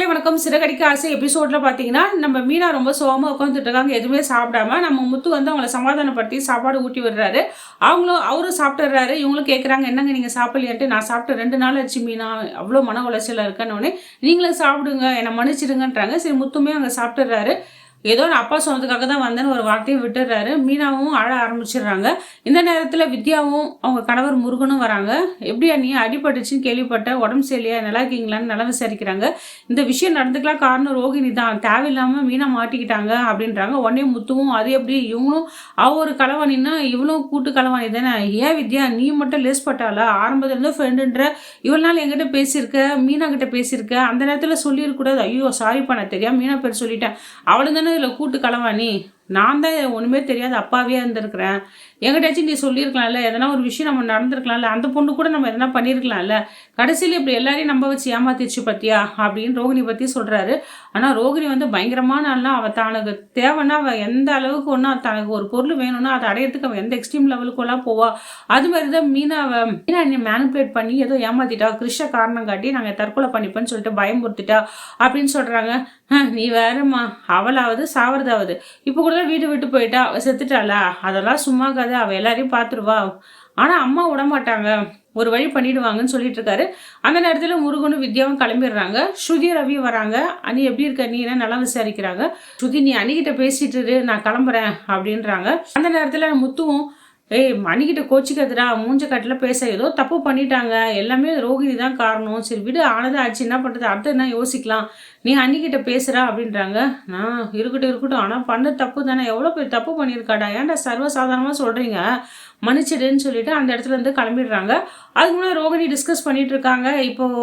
மக்களே வணக்கம். சிறகடிக்க ஆசை எபிசோட்ல பார்த்தீங்கன்னா, நம்ம மீனா ரொம்ப சோகமா உட்காந்துட்டு இருக்காங்க. எதுவுமே சாப்பிடாம. நம்ம முத்து வந்து அவங்கள சமாதானப்படுத்தி சாப்பாடு ஊட்டி விடுறாரு. அவரும் சாப்பிட்டுறாரு. இவங்களும் கேட்குறாங்க, என்னங்க நீங்க சாப்பிடலையான்ட்டு. நான் சாப்பிட்டு 2 நாள் ஆச்சு மீனா. அவ்வளோ மன உளைச்சலா இருக்கேன்னோடனே, நீங்களும் சாப்பிடுங்க, என்னை மன்னிச்சிடுங்கன்றாங்க. சரி முத்துமே அங்கே சாப்பிட்டுறாரு. ஏதோ நான் அப்பா சொன்னதுக்காக தான் வந்தேன்னு ஒரு வார்த்தையை விட்டுடுறாரு. மீனாவும் அழ ஆரம்பிச்சிடுறாங்க. இந்த நேரத்தில் வித்யாவும் அவங்க கணவர் முருகனும் வராங்க. எப்படியா நீ அடிபட்டுச்சுன்னு கேள்விப்பட்ட, உடம்பு சரியில்லையா, நல்லா இருக்கீங்களான்னு நல்லா விசாரிக்கிறாங்க. இந்த விஷயம் நடந்துக்கலாம் காரணம் ரோகிணி தான், தேவையில்லாமல் மீனா மாட்டிக்கிட்டாங்க அப்படின்றாங்க. உடனே முத்துவும் அது எப்படி இவங்களும் ஒரு களவாணின்னா இவளும் கூட்டு களவாணி தானே, ஏன் வித்யா நீ மட்டும் லேஸ் பட்டாளா, ஆரம்பத்துலேருந்து ஃப்ரெண்டுன்ற இவ்வளோ நாள் என்கிட்ட பேசியிருக்க, மீனா கிட்ட பேசியிருக்க, அந்த நேரத்தில் சொல்லியிருக்கூடாது. ஐயோ சாரிப்பா நான் தெரியாமல் மீனா பேர் சொல்லிட்டேன், அவளும் தானே இதில் கூட்டு களவாணி, நான் தான் ஒன்றுமே தெரியாத அப்பாவே இருந்திருக்கிறேன், எங்கிட்டாச்சும் நீ சொல்லியிருக்கலாம்ல, எதனா ஒரு விஷயம் நம்ம நடந்திருக்கலாம்ல, அந்த பொண்ணு கூட நம்ம எதனா பண்ணியிருக்கலாம்ல, கடைசியில் இப்படி எல்லாரையும் நம்ப வச்சு ஏமாத்திடுச்சு பத்தியா அப்படின்னு ரோகிணி பற்றி சொல்கிறாரு. ஆனால் ரோகிணி வந்து பயங்கரமான ஆள்லாம், அவள் தனக்கு தேவைன்னா அவள் எந்த அளவுக்கு ஒன்றா தனக்கு ஒரு பொருள் வேணும்னா அதை அடையிறதுக்கு அவள் எந்த எக்ஸ்ட்ரீம் லெவலுக்குலாம் போவா. அது மாதிரி தான் மீனா நீ மேனிப்புலேட் பண்ணி ஏதோ ஏமாத்திட்டா, கிருஷ்ண காரணம் காட்டி நாங்கள் தற்கொலை பண்ணிப்பேன்னு சொல்லிட்டு பயமுறுத்திட்டா அப்படின்னு சொல்கிறாங்க. நீ வேறம்மா, அவளாவது சாவறதாவது, இப்போ கூட வீடு விட்டு போயிட்டா, அவள் செத்துட்டாளா, அதெல்லாம் சும்மா கதை, அவள் எல்லாரையும் பார்த்துருவா, ஆனால் அம்மா விட மாட்டாங்க, ஒரு வழி பண்ணிடுவாங்கன்னு சொல்லிட்டு இருக்காரு. அந்த நேரத்தில் முருகனும் வித்யாவும் கிளம்பிடுறாங்க. ஸ்ருதி ரவி வராங்க. அனி எப்படி இருக்க, நீ என்ன நல்லா விசாரிக்கிறாங்க. ஸ்ருதி நீ அணிகிட்ட பேசிட்டு இரு, நான் கிளம்புறேன் அப்படின்றாங்க. அந்த நேரத்தில் முத்துவும் ஏய் மணிக்கிட்ட கோச்சிக்கிறதுடா, மூஞ்ச கட்டில் பேச, ஏதோ தப்பு பண்ணிட்டாங்க, எல்லாமே ரோகிணி தான் காரணம், சரி விடு ஆனது ஆச்சு, என்ன பண்ணுறது, அடுத்து என்ன யோசிக்கலாம், நீ அன்னிக்கிட்ட பேசுகிறா அப்படின்றாங்க. நான் இருக்கட்டும், ஆனால் பண்ண தப்பு தானே, எவ்வளோ பேர் தப்பு பண்ணியிருக்காடா, ஏன்டா சர்வசாதாரணமாக சொல்கிறீங்க, மன்னிச்சிடுன்னு சொல்லிட்டு அந்த இடத்துல இருந்து கிளம்பிடுறாங்க. அதுக்கு முன்னாடி ரோகிணி டிஸ்கஸ் பண்ணிட்டு இருக்காங்க. இப்போது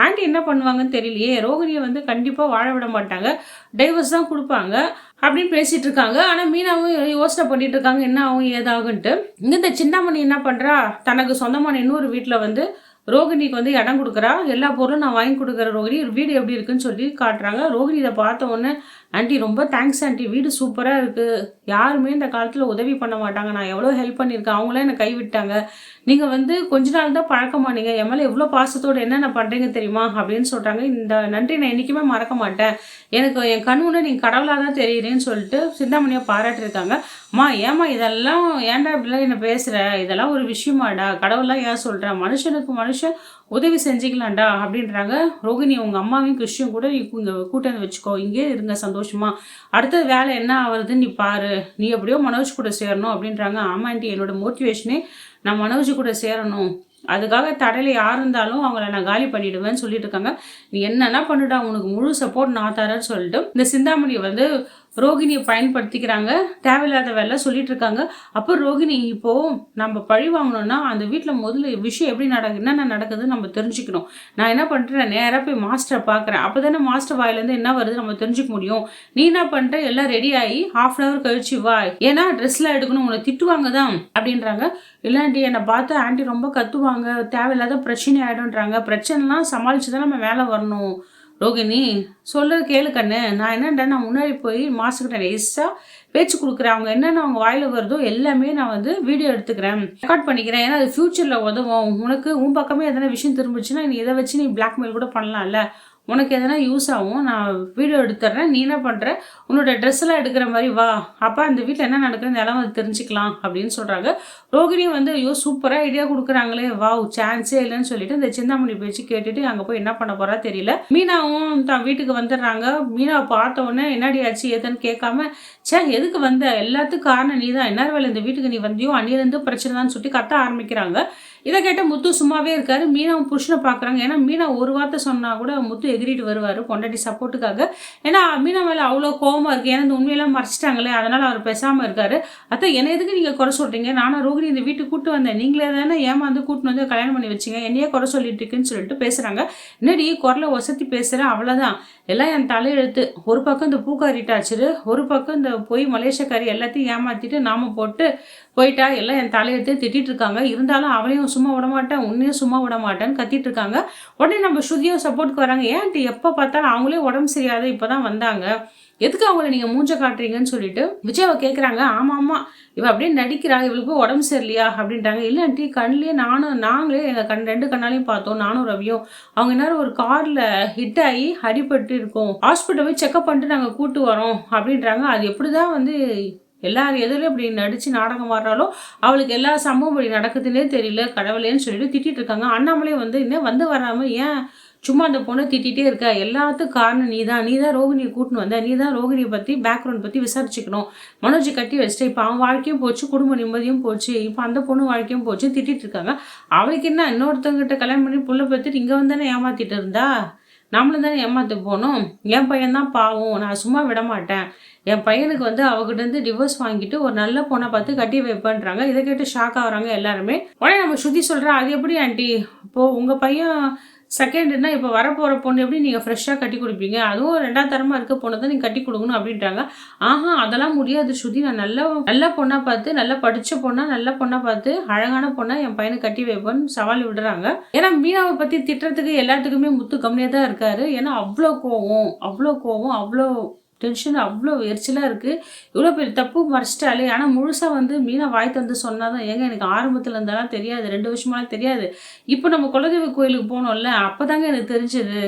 ஆண்டி என்ன பண்ணுவாங்கன்னு தெரியலையே, ரோகிணியை வந்து கண்டிப்பாக வாழ விட மாட்டாங்க, டைவர்ஸ் தான் கொடுப்பாங்க அப்படின்னு பேசிட்டு இருக்காங்க. ஆனால் மீனாவும் யோசனை பண்ணிட்டு இருக்காங்க என்ன ஆகும் ஏதாகுன்ட்டு. இங்கே இந்த சின்னாமணி என்ன பண்ணுறா, தனக்கு சொந்தமான இன்னொரு வீட்டில் வந்து ரோகிணிக்கு வந்து இடம் கொடுக்குறா, எல்லா பொருளும் நான் வாங்கி கொடுக்குறேன் ரோகிணி, ஒரு வீடு எப்படி இருக்குன்னு சொல்லி காட்டுறாங்க. ரோகிணி இதை பார்த்த உடனே ஆண்டி ரொம்ப தேங்க்ஸ் ஆண்டி, வீடு சூப்பராக இருக்குது, யாருமே இந்த காலத்தில் உதவி பண்ண மாட்டாங்க, நான் எவ்வளோ ஹெல்ப் பண்ணியிருக்கேன், அவங்களே என்னை கைவிட்டாங்க, நீங்கள் வந்து கொஞ்ச நாள் தான் பழக்கமானீங்க, என் மேலே எவ்வளோ பாசத்தோடு என்னென்ன பண்ணுறீங்க தெரியுமா அப்படின்னு சொல்கிறாங்க. இந்த நன்றி நான் என்றைக்குமே மறக்க மாட்டேன், எனக்கு என் கண் முன்னே நீங்கள் கடவுளாக தான் தெரியுறேன்னு சொல்லிட்டு சிந்தாமணியை பாராட்டியிருக்காங்க. அம்மா ஏம்மா இதெல்லாம் ஏன்டா இப்படிலாம் என்ன பேசுகிற, இதெல்லாம் ஒரு விஷயமாடா, கடவுளாக ஏன் சொல்கிறேன், மனுஷனுக்கு மனுஷன் உதவி செஞ்சுக்கலாம்டா அப்படின்றாங்க. ரோகிணி உங்கள் அம்மாவையும் கிறிஸ்டியும் கூட இங்கே கூட்டணி வச்சுக்கோ, இங்கே இருங்க சந்தோஷமா, அடுத்த வேலை என்ன ஆகுறதுன்னு நீ பாரு, நீ எப்படியோ மனோஜ் கூட சேரணும் அப்படின்றாங்க. ஆமாண்டி என்னோட மோட்டிவேஷனே நான் மனோஜ் கூட சேரணும், அதுக்காக தடையில் யார் இருந்தாலும் அவங்கள நான் காலி பண்ணிவிடுவேன்னு சொல்லிட்டு இருக்காங்க. நீ என்னென்னா பண்ணுடா, உனக்கு முழு சப்போர்ட் நான் தரேன்னு சொல்லிட்டு இந்த சிந்தாமணி வந்து ரோகிணியை பயன்படுத்திக்கிறாங்க. தேவையில்லாத வேலை சொல்லிட்டு இருக்காங்க. அப்போ ரோகிணி இப்போது நம்ம பழி வாங்கணும்னா அந்த வீட்டில் முதல்ல விஷயம் எப்படி என்னென்ன நடக்குதுன்னு நம்ம தெரிஞ்சுக்கணும். நான் என்ன பண்ணுறேன், நேராக போய் மாஸ்டரை பார்க்குறேன், அப்போ தானே மாஸ்டர் வாயிலேருந்து என்ன வருது நம்ம தெரிஞ்சுக்க முடியும். நீ என்ன பண்ணுற, எல்லாம் ரெடி ஆகி 1/2 hour கழிச்சு வா, ஏன்னா ட்ரெஸ்லாம் எடுக்கணும், உன்னை திட்டுவாங்க தான் அப்படின்றாங்க. இல்லாண்டி என்னை பார்த்து ஆண்டி ரொம்ப கத்துவாங்க, தேவையில்லாத பிரச்சனை ஆகிடும்ன்றாங்க. பிரச்சனைலாம் சமாளித்து தான் நம்ம வேலை வரணும். ரோகிணி சொல்கிறது கேளு கண்ணு, நான் என்னென்ன நான் முன்னாடி போய் மாஸ்டர்கிட்ட நைஸாக பேச்சு கொடுக்குறேன், அவங்க என்னென்ன அவங்க வாயில் வருதோ எல்லாமே நான் வந்து வீடியோ எடுத்துக்கிறேன், ரெக்கார்ட் பண்ணிக்கிறேன், ஏன்னா அது ஃப்யூச்சரில் உதவும், உனக்கு உன் பக்கமே எதனா விஷயம் திரும்பிச்சுன்னா நீ இதை வச்சு நீ பிளாக்மெயில் கூட பண்ணலாம்ல, உனக்கு எதனா யூஸ் ஆகும், நான் வீடியோ எடுத்துட்றேன், நீ என்ன பண்ணுற உன்னோட ட்ரெஸ்ஸெல்லாம் எடுக்கிற மாதிரி வா, அப்போ அந்த வீட்டில் என்ன நடக்குதுன்னு எல்லாம் வந்து தெரிஞ்சுக்கலாம் அப்படின்னு சொல்கிறாங்க. ரோகிணியும் வந்து ஐயோ சூப்பராக ஐடியா கொடுக்குறாங்களே, வா சான்ஸே இல்லைன்னு சொல்லிட்டு இந்த சிந்தாமணி பேச்சு கேட்டுட்டு அங்கே போய் என்ன பண்ண போகிறா தெரியல. மீனாவும் தான் வீட்டுக்கு வந்துடுறாங்க. மீனாவை பார்த்த உடனே என்னடி ஆச்சு ஏதுன்னு கேட்காம, எதுக்கு வந்த, எல்லாத்துக்கும் காரணம் நீ தான், என்ன வேலை இந்த வீட்டுக்கு நீ வந்தியோ அன்னிலேருந்து பிரச்சனை தான் சொல்லி கத்த ஆரம்பிக்கிறாங்க. இதை கேட்ட முத்து சும்மாவே இருக்காரு. மீனாவும் புருஷனை பார்க்குறாங்க. ஏன்னா மீனா ஒரு வார்த்தை சொன்னால் கூட முத்து எகிரிட்டு வருவார் பொண்டாட்டி சப்போர்ட்டுக்காக. ஏன்னா மீனா மேலே அவ்வளோ கோவமாக இருக்குது, ஏன்னா இந்த உண்மையெல்லாம் மறைச்சிட்டாங்களே, அதனால் அவர் பேசாமல் இருக்காரு. அதான் என்ன எதுக்கு நீங்கள் குறை சொல்கிறீங்க, நானும் ரோகிணி இந்த வீட்டுக்கு கூப்பிட்டு வந்தேன், நீங்களே தானே ஏமாந்து கூட்டின்னு வந்து கல்யாணம் பண்ணி வச்சிங்க, என்னையே குறை சொல்லிட்டு இருக்குன்னு சொல்லிட்டு பேசுகிறாங்க. என்னடி குரலை ஒசத்தி பேசுகிறேன், அவ்வளோதான், எல்லாம் என் தலையெழுத்து, ஒரு பக்கம் இந்த பூக்காரி டாச்சரு, ஒரு பக்கம் இந்த போய் மலேசியக்காரி எல்லாத்தையும் ஏமாற்றிட்டு நாம போட்டு போயிட்டா எல்லாம் என் தலையெடுத்து திட்டிட்டு இருக்காங்க. இருந்தாலும் அவளையும் சும்மா விட மாட்டேன், உன்னையும் சும்மா விட மாட்டேன்னு கத்திட்டு இருக்காங்க. உடனே நம்ம ஸ்ருதியும் சப்போர்ட்க்கு வராங்க. ஏன் ஆண்டி எப்போ பார்த்தாலும் அவங்களே உடம்பு சரியாத இப்பதான் வந்தாங்க, எதுக்கு அவங்கள நீங்க மூஞ்ச காட்டுறீங்கன்னு சொல்லிட்டு விஜயாவை கேட்குறாங்க. ஆமா ஆமா, இவ அப்படியே நடிக்கிறா, இவளுக்கு உடம்பு சரியில்லையா அப்படின்ட்டாங்க. இல்லை ஆண்டி, கண்ணிலேயே நாங்களே எங்கள் ரெண்டு கண்ணாலையும் பார்த்தோம், நானும் ரவியும். அவங்க எல்லாரும் ஒரு காரில் ஹிட் ஆகி அடிபட்டு இருக்கோம், ஹாஸ்பிட்டல் போய் செக்அப் பண்ணிட்டு நாங்கள் கூட்டு வரோம் அப்படின்றாங்க. அது எப்படிதான் வந்து எல்லாரும் எதிரிலும் இப்படி நடிச்சு நாடகம் ஆடுறாலோ அவளுக்கு எல்லா சம்பவம் இப்படி நடக்குதுன்னே தெரியல கடவுளேன்னு சொல்லிட்டு திட்டிட்டு இருக்காங்க. அண்ணாமலே வந்து இன்னும் வந்து வராமல் ஏன் சும்மா அந்த பொண்ணை திட்டிகிட்டே இருக்க, எல்லாத்துக்கும் காரணம் நீ தான் ரோகிணியை கூட்டின்னு வந்த, நீ தான் ரோகிணியை பற்றி பேக்ரவுண்ட் பற்றி விசாரிச்சுக்கணும், மனோஜை கட்டி வச்சுட்டு இப்போ அவன் வாழ்க்கையும் போச்சு, குடும்ப நிம்மதியும் போச்சு, இப்போ அந்த பொண்ணு வாழ்க்கையும் போச்சு திட்டிட்டு இருக்காங்க. அவளுக்கு என்ன இன்னொருத்தவங்கிட்ட கல்யாணம் பண்ணி புள்ள பார்த்துட்டு இங்கே வந்தானே ஏமாத்திட்டு இருந்தா, நம்மளும் தானே ஏமாத்து போனோம். என் பையன் தான் பாவம், நான் சும்மா விட மாட்டேன், என் பையனுக்கு வந்து அவகிட்டேருந்து டிவோர்ஸ் வாங்கிட்டு ஒரு நல்ல பொண்ணை பார்த்து கட்டி வைப்பேன்றாங்க. இதை கேட்டு ஷாக் ஆகுறாங்க எல்லாருமே. உடனே நம்ம ஸ்ருதி சொல்கிறா, அது எப்படி ஆண்டி, இப்போது உங்கள் பையன் செகண்ட்னா இப்போ வரப்போகிற பொண்ணு எப்படி நீங்கள் ஃப்ரெஷ்ஷாக கட்டி கொடுப்பீங்க, அதுவும் 2ஆம் தரமாக இருக்க பொண்ணை தான் நீங்கள் கட்டி கொடுக்கணும் அப்படின்றாங்க. ஆஹா, அதெல்லாம் முடியாது ஸ்ருதி, நான் நல்ல பொண்ணாக பார்த்து, நல்லா படித்த பொண்ணா நல்ல பொண்ணாக பார்த்து அழகான பொண்ணா என் பையனை கட்டி வைப்பேன்னு சவால் விடுறாங்க. ஏன்னா மீனாவை பற்றி திட்டுறதுக்கு எல்லாத்துக்குமே முத்து கம்மியாக தான் இருக்காரு. ஏன்னா அவ்வளோ கோவம், அவ்வளோ டென்ஷன், அவ்வளோ எரிச்சலாக இருக்குது. இவ்வளோ பெரிய தப்பு மறைச்சிட்டாலே. ஆனால் முழுசாக வந்து மீனா வாய் தந்து சொன்னால் தான், ஏங்க எனக்கு ஆரம்பத்தில் இருந்தாலும் தெரியாது, 2 வருஷமாலாம் தெரியாது, இப்போ நம்ம குலதெய்வ கோயிலுக்கு போனோம்ல அப்போ தாங்க எனக்கு தெரிஞ்சது,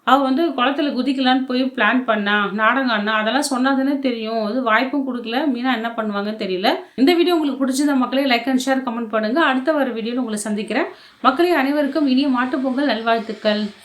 அவள் வந்து குளத்துல குதிக்கலான்னு போய் பிளான் பண்ணா, நாடகம் ஆடினா, அதெல்லாம் சொன்னாதானே தெரியும். அது வாய்ப்பும் கொடுக்கல, மீனா என்ன பண்ணுவாங்கன்னு தெரியல. இந்த வீடியோ உங்களுக்கு பிடிச்சிருந்த மக்களே லைக் அண்ட் ஷேர் கமெண்ட் பண்ணுங்கள். அடுத்த வர வீடியோவில் உங்களை சந்திக்கிறேன். மக்களே அனைவருக்கும் இனிய மாட்டுப்பொங்கல் நல்வாழ்த்துக்கள்.